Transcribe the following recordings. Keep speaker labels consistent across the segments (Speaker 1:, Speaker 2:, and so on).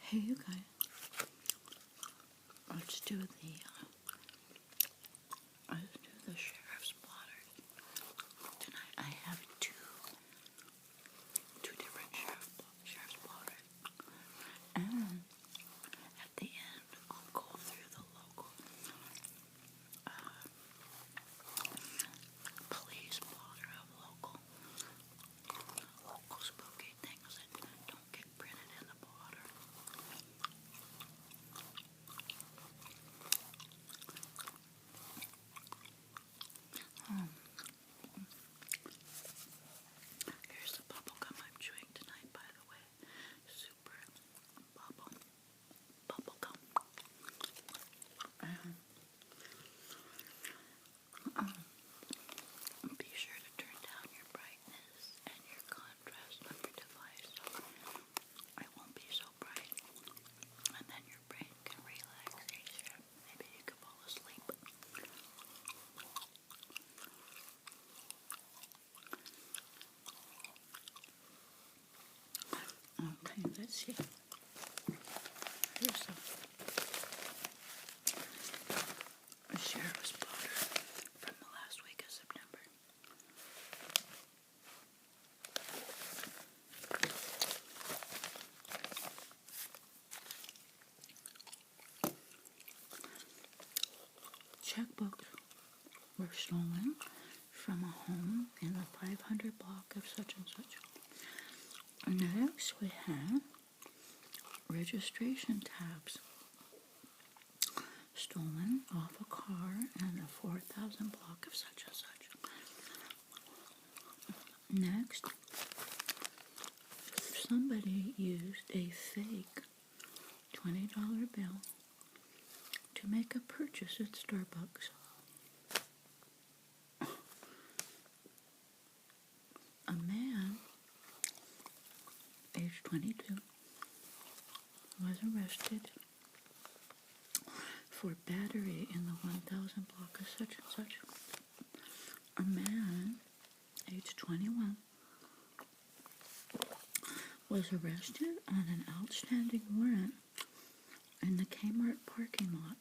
Speaker 1: Hey, you guys, let's do the sheriff's blotter. Tonight I have two different sheriff's blotters. And at the end, I'll go through the local police blotter of local spooky things that don't get printed in the blotter. Here's the bubble gum I'm chewing tonight, by the way. Super bubble gum. Be sure to turn down your brightness and your contrast on your device so it won't be so bright. And then your brain can relax easier. Maybe you can fall asleep. Okay, let's see. Here's a sheriff's blotter from the last week of September. Checkbooks were stolen from a home in the 500 block of such and such. Next, we have registration tabs stolen off a car in the 4,000 block of such and such. Next, somebody used a fake $20 bill to make a purchase at Starbucks. A man, age 22, was arrested for battery in the 1,000 block of such and such. A man, age 21, was arrested on an outstanding warrant in the Kmart parking lot.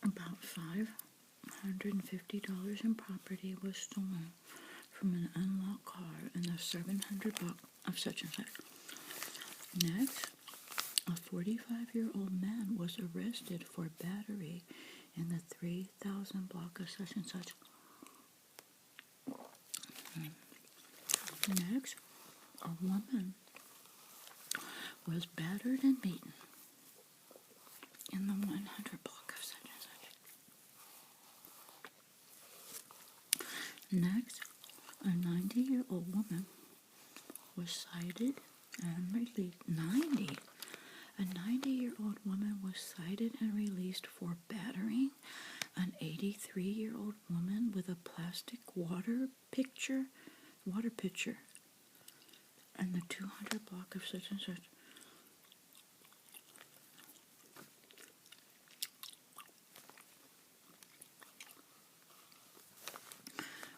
Speaker 1: About $550 in property was stolen from an unlocked car in the 700 block of such and such. Next, a 45-year-old man was arrested for battery in the 3,000 block of such and such. Next, a woman was battered and beaten in the 100 block of such and such. Next, a 90-year-old woman was cited and released. A 90-year-old woman was cited and released for battering an 83-year-old woman with a plastic water pitcher in the 200 block of such and such.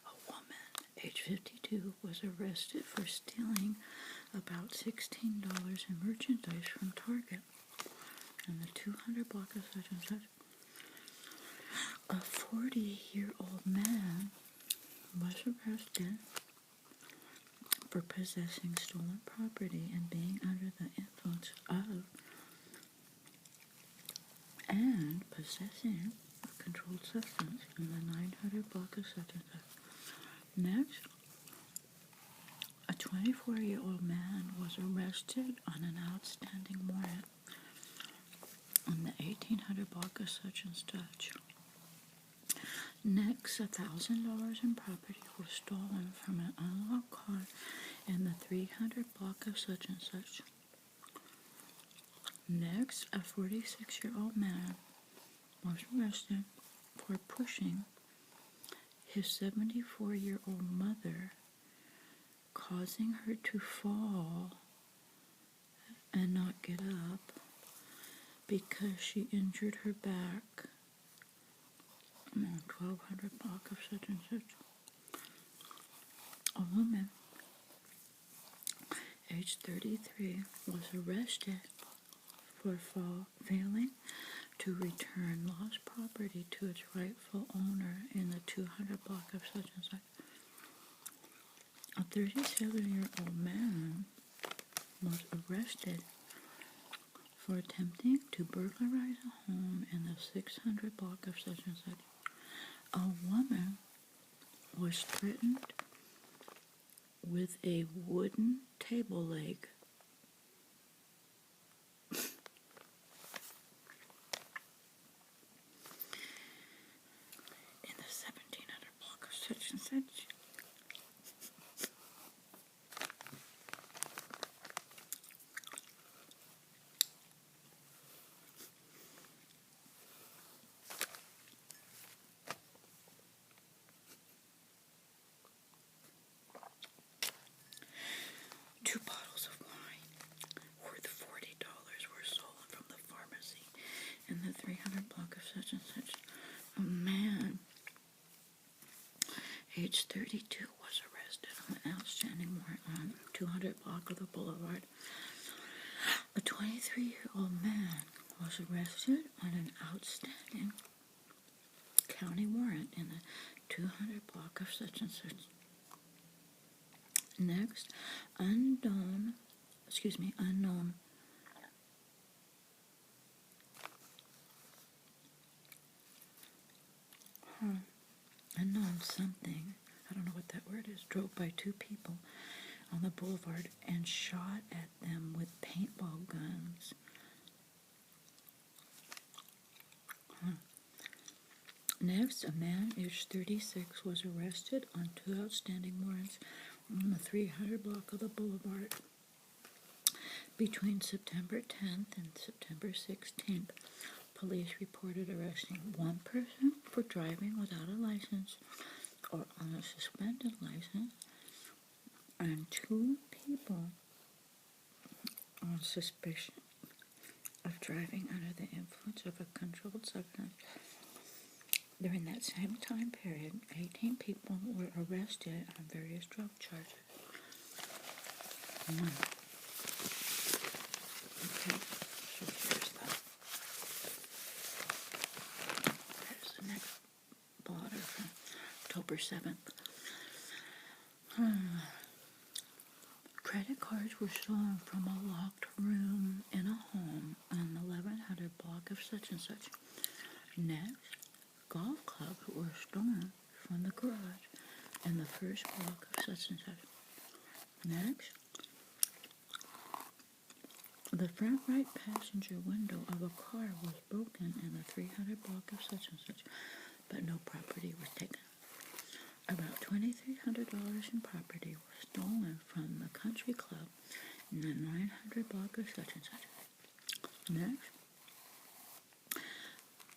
Speaker 1: A woman, age 52, was arrested for stealing about $16 in merchandise from Target in the 200 block of such and such. A 40-year-old man was arrested for possessing stolen property and being under the influence of and possessing a controlled substance in the 900 block of such and such. Next, a 24-year-old man was arrested on an outstanding warrant in the 1800 block of such and such. Next, $1,000 in property was stolen from an unlocked car in the 300 block of such and such. Next, a 46-year-old man was arrested for pushing his 74-year-old mother, causing her to fall and not get up because she injured her back on 1200 block of such and such. A woman, age 33, was arrested for failing to return lost property to its rightful owner in the 200 block of such and such. A 37-year-old man was arrested for attempting to burglarize a home in the 600 block of such and such. A woman was threatened with a wooden table leg. In the 1700 block of such and such. Two bottles of wine worth $40 were stolen from the pharmacy in the 300 block of such and such. A man, age 32, was arrested on an outstanding warrant on 200 block of the Boulevard. A 23-year-old man was arrested on an outstanding county warrant in the 200 block of such and such. Next, unknown something, I don't know what that word is, drove by two people on the boulevard and shot at them with paintball guns. Next, a man aged 36 was arrested on two outstanding warrants on the 300 block of the Boulevard. Between September 10th and September 16th, police reported arresting one person for driving without a license or on a suspended license, and two people on suspicion of driving under the influence of a controlled substance. During that same time period, 18 people were arrested on various drug charges. Okay, so here's the next blotter from October 7th. Credit cards were stolen from a locked room in a home on the 1100 block of such and such. Next, golf clubs were stolen from the garage in the first block of such and such. Next, the front right passenger window of a car was broken in the 300 block of such and such, but no property was taken. About $2,300 in property was stolen from the country club in the 900 block of such and such. Next,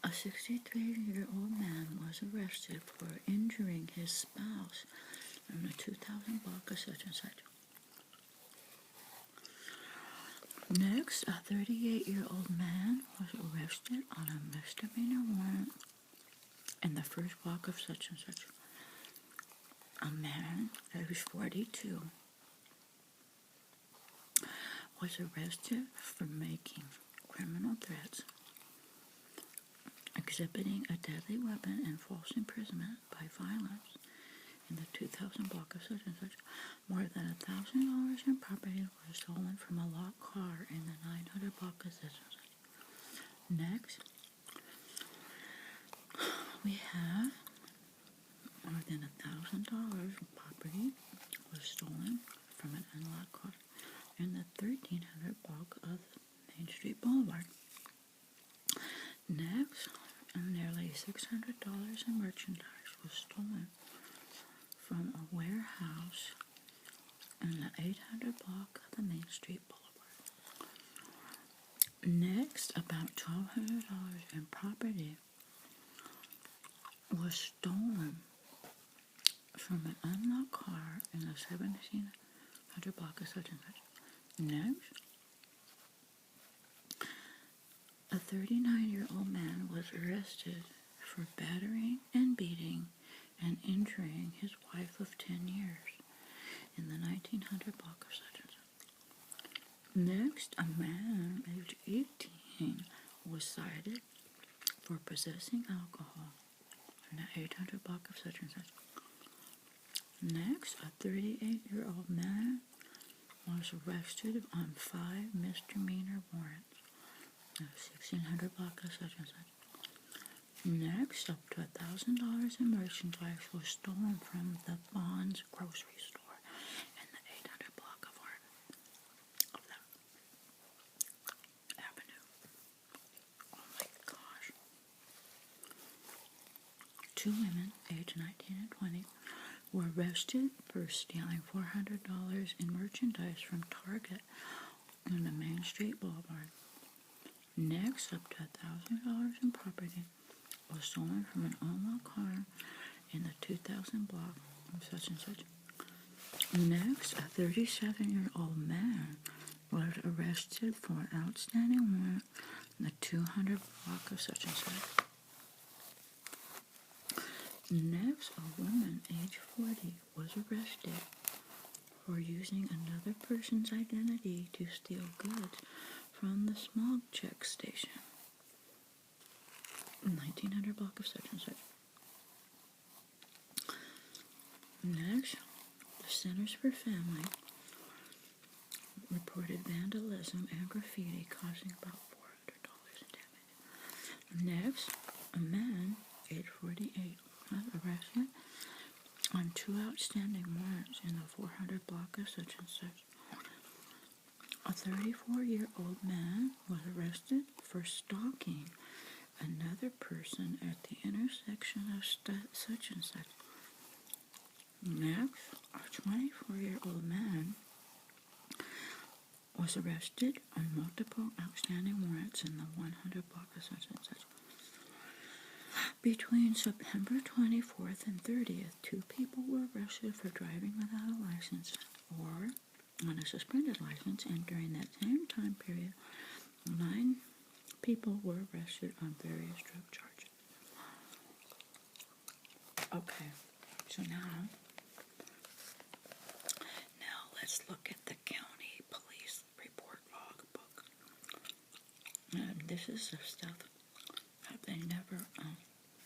Speaker 1: a 63-year-old man was arrested for injuring his spouse in the 2000 block of such and such. Next, a 38-year-old man was arrested on a misdemeanor warrant in the first block of such and such. A man who was 42 was arrested for making criminal threats, exhibiting a deadly weapon, and false imprisonment by violence in the 2000 block of such and such. More than $1,000 in property was stolen from a locked car in the 900 block of such and such. Next, we have more than $1,000 in property was stolen from an unlocked car in the 1300 block of Main Street Boulevard. Next, nearly $600 in merchandise was stolen from a warehouse in the 800 block of the Main Street Boulevard. Next, about $1,200 in property was stolen from an unlocked car in the 1700 block of such and such. Next, a 39-year-old man was arrested for battering and beating and injuring his wife of 10 years in the 1900 block of such and such. Next, a man aged 18 was cited for possessing alcohol in an 800 block of such and such. Next, a 38-year-old man was arrested on 5 misdemeanor warrants in a 1600 block of such and such. Next, up to $1,000 in merchandise was stolen from the Bond's grocery store in the 800 block of that avenue. Oh my gosh. 2 women, aged 19 and 20, were arrested for stealing $400 in merchandise from Target on the Main Street Boulevard. Next, up to $1,000 in property was stolen from an unlocked car in the 2000 block of such and such. Next, a 37-year-old man was arrested for an outstanding warrant in the 200 block of such and such. Next, a woman aged 40 was arrested for using another person's identity to steal goods from the smog check station. 1900 block of such and such. Next, the Centers for Family reported vandalism and graffiti causing about $400 in damage. Next, a man, age 48, was arrested on 2 outstanding warrants in the 400 block of such and such. A 34-year-old man was arrested for stalking another person at the intersection of such and such. Next, a 24-year-old man was arrested on multiple outstanding warrants in the 100 block of such and such. Between September 24th and 30th, 2 people were arrested for driving without a license or on a suspended license, and during that same time period, 9 people were arrested on various drug charges. Okay, so now let's look at the county police report logbook. And this is the stuff that they never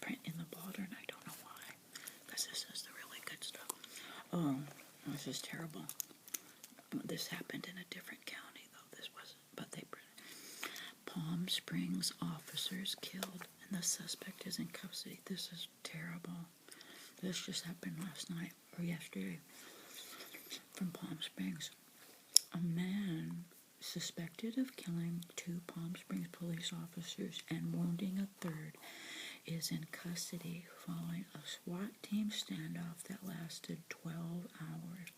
Speaker 1: print in the Blotter, and I don't know why, because this is the really good stuff. Oh, this is terrible. This happened in a different county, though. This wasn't, but they printed. Palm Springs officers killed, and the suspect is in custody. This is terrible. This just happened last night, or yesterday, from Palm Springs. A man suspected of killing 2 Palm Springs police officers and wounding a third is in custody following a SWAT team standoff that lasted 12 hours.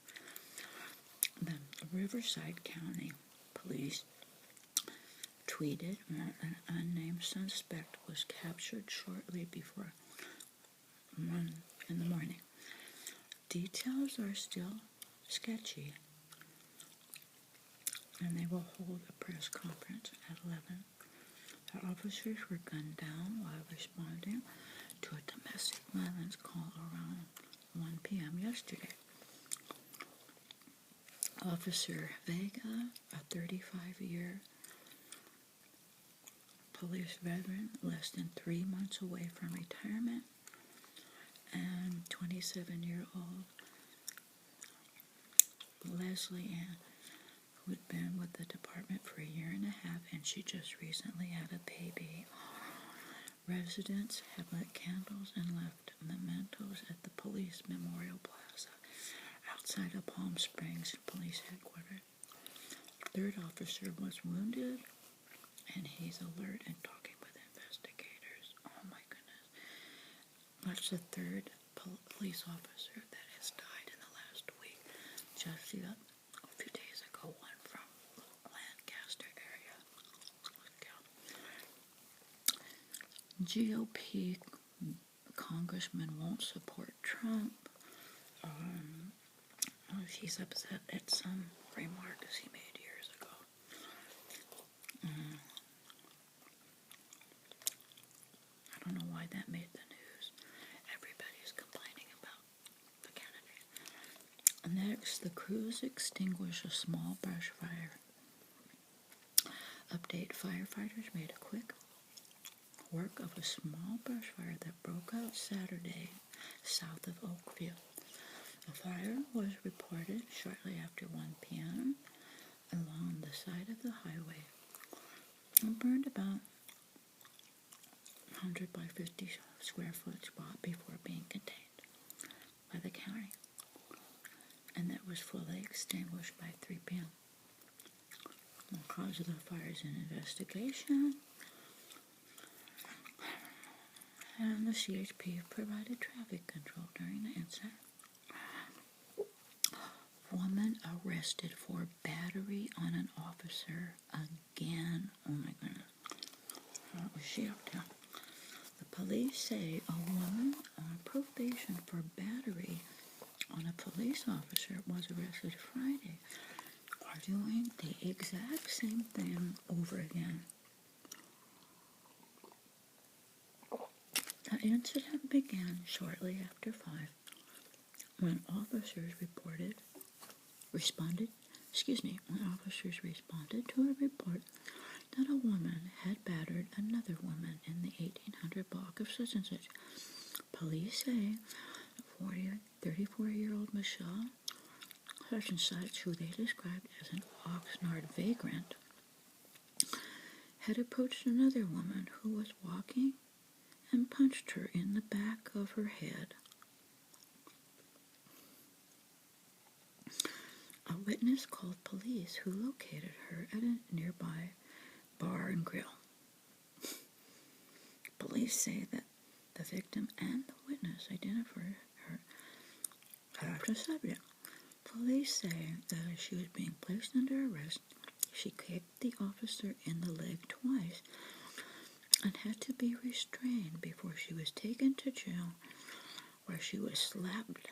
Speaker 1: The Riverside County Police tweeted that an unnamed suspect was captured shortly before 1 in the morning. Details are still sketchy, and they will hold a press conference at 11. The officers were gunned down while responding to a domestic violence call around 1 p.m. yesterday. Officer Vega, a 35-year police veteran, less than 3 months away from retirement, and 27-year-old Leslie Ann, who had been with the department for 1.5 years, and she just recently had a baby. Residents have lit candles and left mementos at the police memorial plaza outside of Palm Springs Police Headquarters. Third officer was wounded, and he's alert and talking with investigators. Oh my goodness. That's the third police officer that has died in the last week. Just a few days ago, one from Lancaster area. GOP congressman won't support Trump. He's upset at some remarks he made years ago. I don't know why that made the news. Everybody's complaining about the candidate. Next, the crews extinguish a small brush fire Update: firefighters made a quick work of a small brush fire that broke out Saturday south of Oakville. The fire was reported shortly after 1 p.m. along the side of the highway. It burned about 100 by 50 square foot spot before being contained by the county, and that was fully extinguished by 3 p.m. The cause of the fire is an investigation, and the CHP provided traffic control during the incident. Woman arrested for battery on an officer again. Oh my goodness. What was she up to? The police say a woman on probation for battery on a police officer was arrested Friday for doing the exact same thing over again. The incident began shortly after 5 when officers responded to a report that a woman had battered another woman in the 1800 block of such and such. Police say 34-year-old Michelle such and such, who they described as an Oxnard vagrant, had approached another woman who was walking and punched her in the back of her head. A witness called police, who located her at a nearby bar and grill. Police say that the victim and the witness identified her as the subject. Police say that as she was being placed under arrest, she kicked the officer in the leg twice and had to be restrained before she was taken to jail, where she was slapped,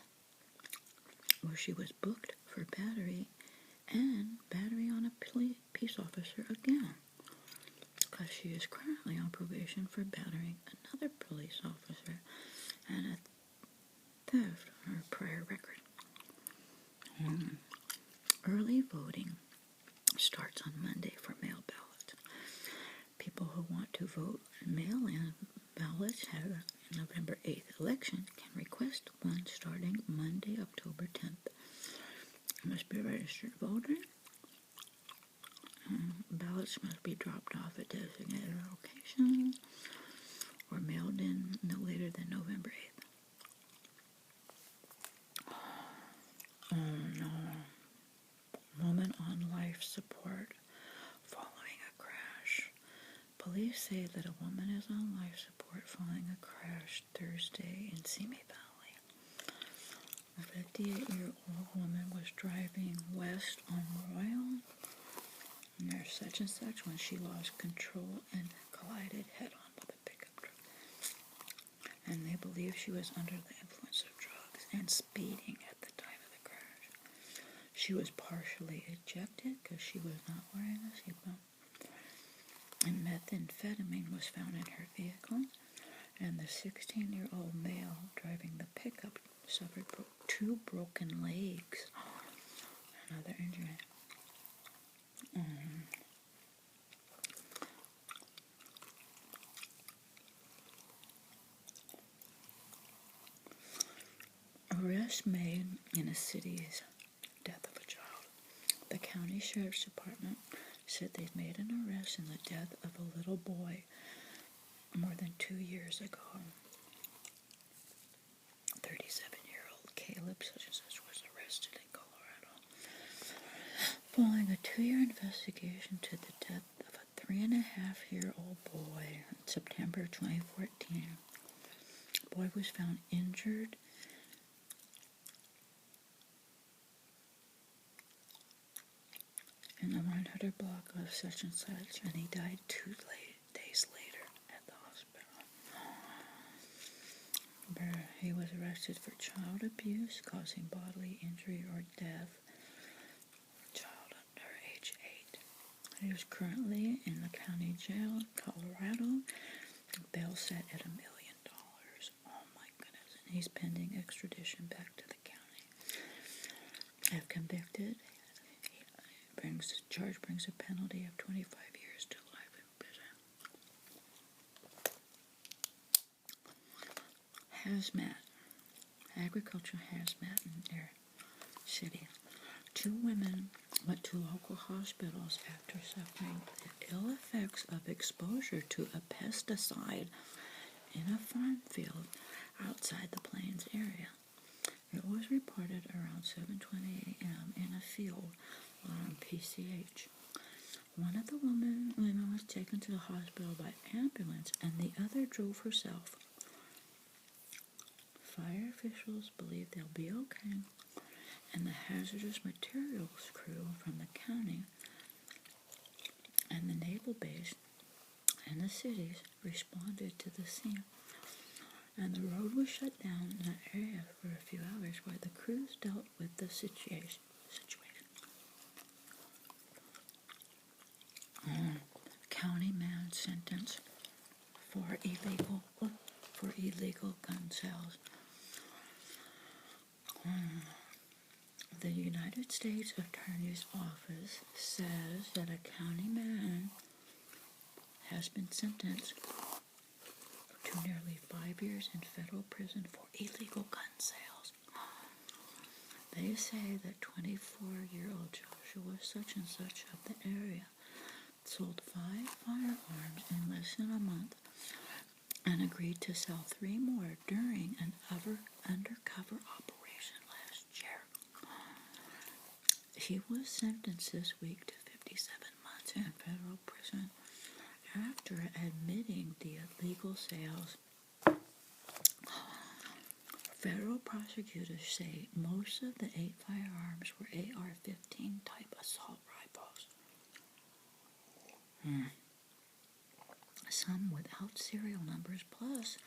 Speaker 1: where she was booked for battery and battery on a peace officer again, because she is currently on probation for battering another police officer and a theft on her prior record. Early voting starts on Monday for mail ballots. People who want to vote mail-in ballots at a November 8th election can request one starting Monday, October 10th. You must be a registered voter. Ballots must be dropped off at designated locations or mailed in no later than November 8th. Oh no. Woman on life support following a crash. Police say that a woman is on life support following a crash Thursday in Simi Valley. A 58-year-old woman was driving west on Royal near such and such when she lost control and collided head-on with a pickup truck. And they believe she was under the influence of drugs and speeding at the time of the crash. She was partially ejected because she was not wearing a seatbelt. And methamphetamine was found in her vehicle. And the 16-year-old male driving the pickup suffered 2 broken legs and other injuries. Arrest made in a city's death of a child. The county sheriff's department said they'd made an arrest in the death of a little boy more than 2 years ago. 37-year-old Caleb such and such was arrested in Colorado following a 2-year investigation to the death of a 3.5-year-old boy in September 2014. The boy was found injured in the 100 block of such and such, and he died 2 days later at the hospital. He was arrested for child abuse causing bodily injury or death of a child under age 8. He is currently in the county jail in Colorado. Bail set at $1 million. Oh my goodness. And he's pending extradition back to the county. If convicted, charge brings a penalty of 25 years to hazmat, agricultural hazmat in their city. 2 women went to local hospitals after suffering the ill effects of exposure to a pesticide in a farm field outside the Plains area. It was reported around 7:20 a.m. in a field on PCH. One of the women was taken to the hospital by ambulance, and the other drove herself. Fire officials believe they'll be okay, and the hazardous materials crew from the county and the naval base and the cities responded to the scene. And the road was shut down in that area for a few hours while the crews dealt with the situation. County man sentenced for illegal gun sales. The United States Attorney's Office says that a county man has been sentenced to nearly 5 years in federal prison for illegal gun sales. They say that 24-year-old Joshua such and such of the area sold 5 firearms in less than a month and agreed to sell 3 more during an undercover operation last year. He was sentenced this week to 57 months in federal prison after admitting the illegal sales. Federal prosecutors say most of the 8 firearms were AR-15 type assault rifles. Some without serial numbers, plus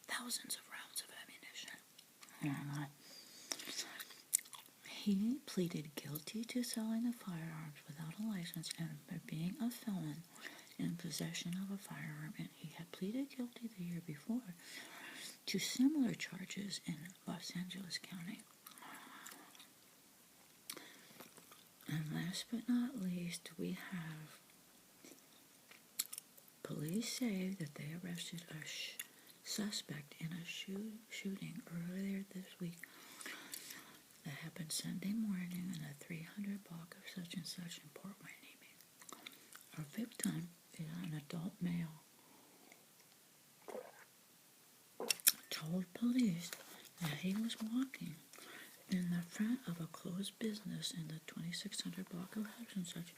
Speaker 1: thousands of rounds of ammunition. He pleaded guilty to selling the firearms without a license and for being a felon in possession of a firearm, and he had pleaded guilty the year before to similar charges in Los Angeles County. And last but not least, we have police say that they arrested a suspect in a shooting earlier this week that happened Sunday morning in a 300 block of such and such in Port Hueneme. Our victim is an adult male. Told police that he was walking in the front of a closed business in the 2600 block of such and such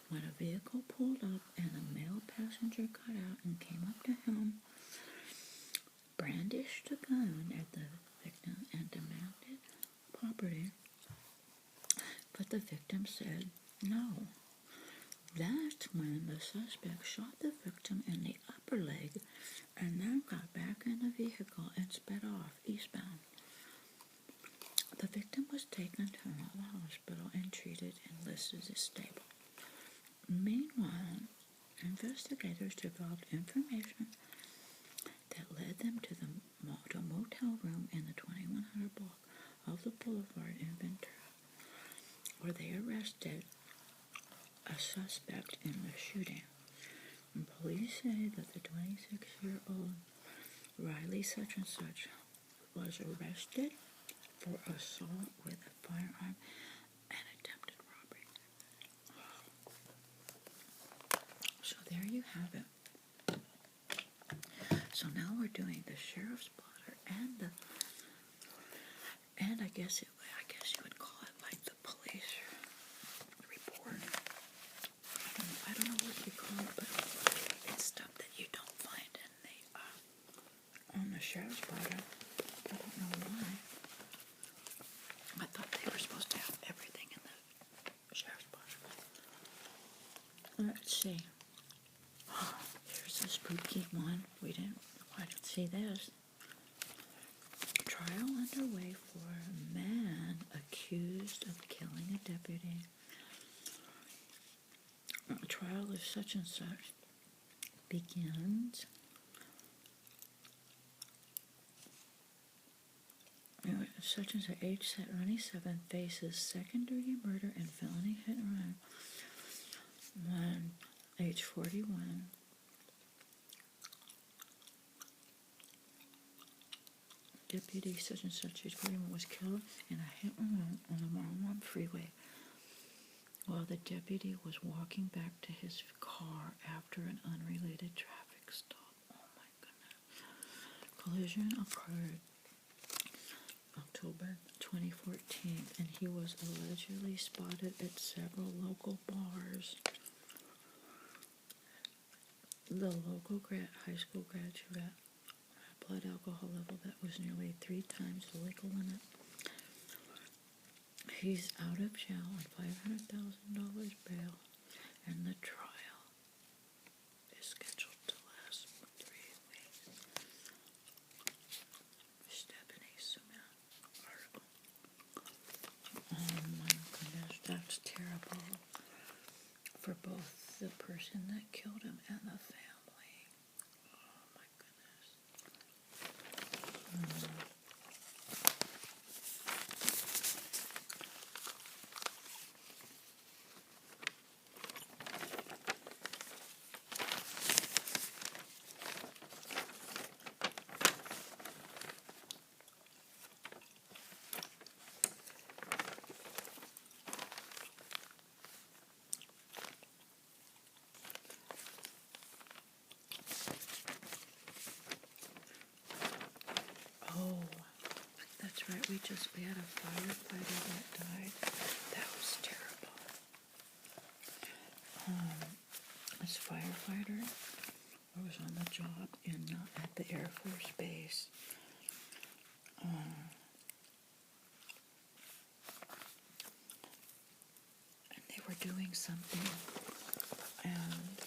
Speaker 1: when a vehicle pulled up and a male passenger got out and came up to him, brandished a gun at the victim, and demanded property. But the victim said no. That's when the suspect shot the victim in the upper leg and then got back in the vehicle and sped off eastbound. The victim was taken to the hospital and treated and listed as stable. Meanwhile, investigators developed information that led them to the motel room in the 2100 block of the Boulevard in Ventura, where they arrested a suspect in the shooting. And police say that the 26-year-old Riley such and such was arrested for assault with a firearm and attempted robbery. So there you have it. So now we're doing the sheriff's blotter and I guess you would call it like the police report. I don't know what you call it, but it's stuff that you don't find in the on the sheriff's blotter. I don't know why. I thought they were supposed to have everything in the sheriff's blotter. Let's see. Here's a spooky one. I didn't see this. Trial underway for a man accused of killing a deputy. A trial of such and such begins. Such and such, age 27, faces second-degree murder and felony hit and run. One, age 41. Deputy such and such age 41 was killed in a hit and run on the Marlon Freeway while the deputy was walking back to his car after an unrelated traffic stop. Oh my goodness. Collision occurred October 2014, and he was allegedly spotted at several local bars. The local high school graduate had a blood alcohol level that was nearly 3 times the legal limit. He's out of jail on $500,000 bail, and the trial is scheduled to last 3 weeks. Stephanie Suman article. Oh my goodness, that's terrible for both the person that killed him and the family. Oh my goodness. Oh, that's right. We had a firefighter that died. That was terrible. This firefighter was on the job at the Air Force Base. And they were doing something, and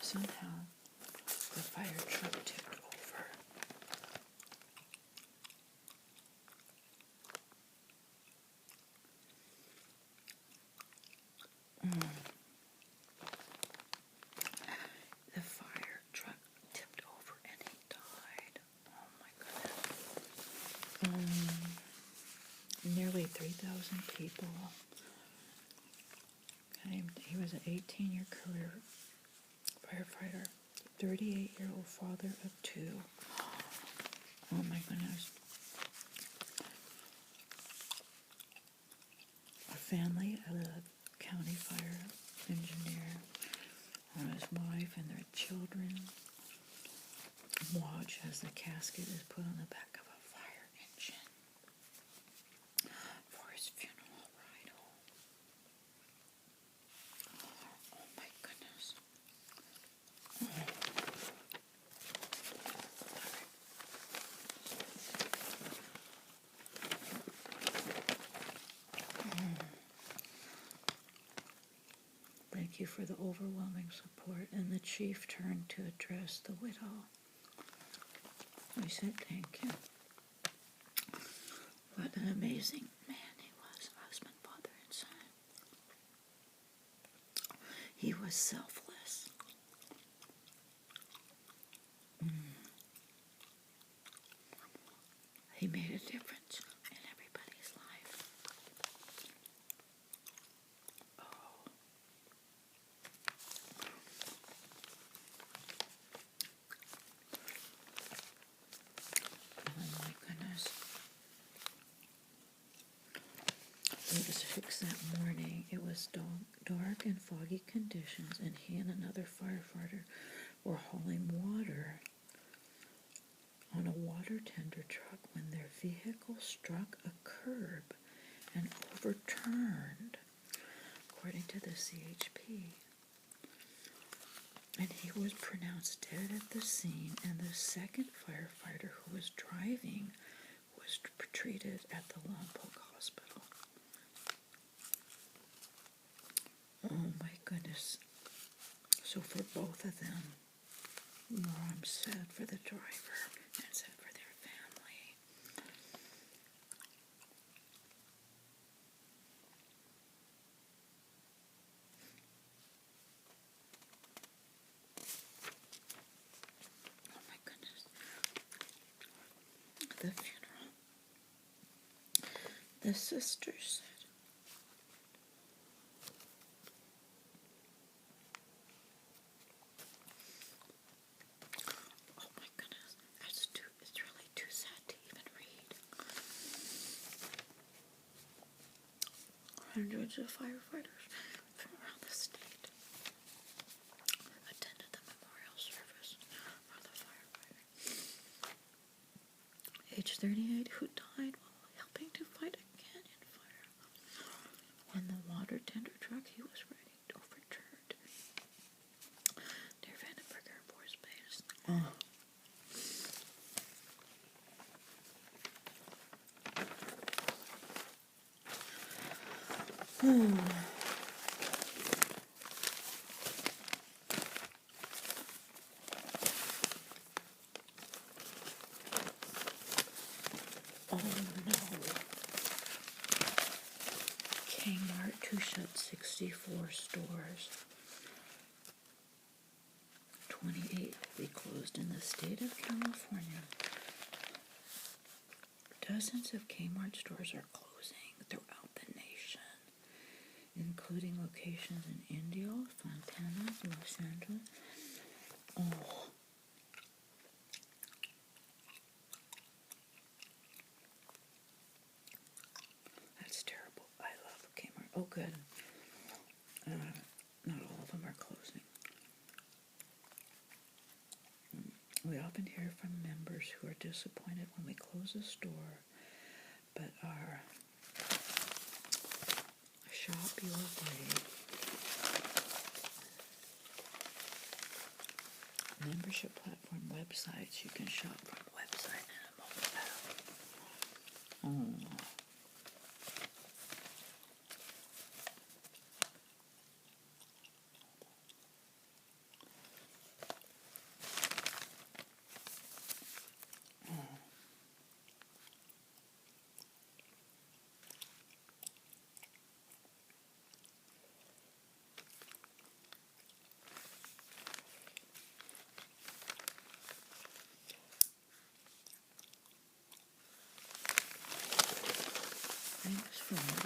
Speaker 1: somehow the fire truck tipped over. The fire truck tipped over and he died. Oh my goodness. Nearly 3,000 people. He was an 18-year career firefighter, 38-year-old father of 2. Oh my goodness. A family of a county fire engineer, his wife and their children watch as the casket is put on the back of a fire engine for his funeral ride home. Oh my goodness. Thank you for the overwhelming support. And the chief turned to address the widow. We said thank you. What an amazing man he was, husband, father, and son. He was selfless. He made a difference in everybody's life. Oh. Oh my goodness. It was 6 that morning. It was dark and foggy conditions, and he and another firefighter were hauling water on a water tender truck when their vehicle struck a curb and overturned, according to the CHP. And he was pronounced dead at the scene, and the second firefighter who was driving was treated at the Lompoc Hospital. Oh my goodness. So for both of them, I'm sad for the driver and sad for their family. Oh my goodness. The funeral. The sister said, oh my goodness, at Hundreds of firefighters from around the state attended the memorial service for the firefighter, age 38, who died while helping to fight a canyon fire when the water tender truck he was riding overturned near Vandenberg Air Force Base. Oh. Oh no. Kmart to shut 64 stores. 28 be closed in the state of California. Dozens of Kmart stores are closing throughout the nation, including locations in Indio, Fontana, Los Angeles. Oh. That's terrible. I love Kmart. Oh, good. Not all of them are closing. We often hear from members who are disappointed when we close a store, but our Shop Your Way membership platform websites, you can shop from a website and a mobile app. Oh. Thanks for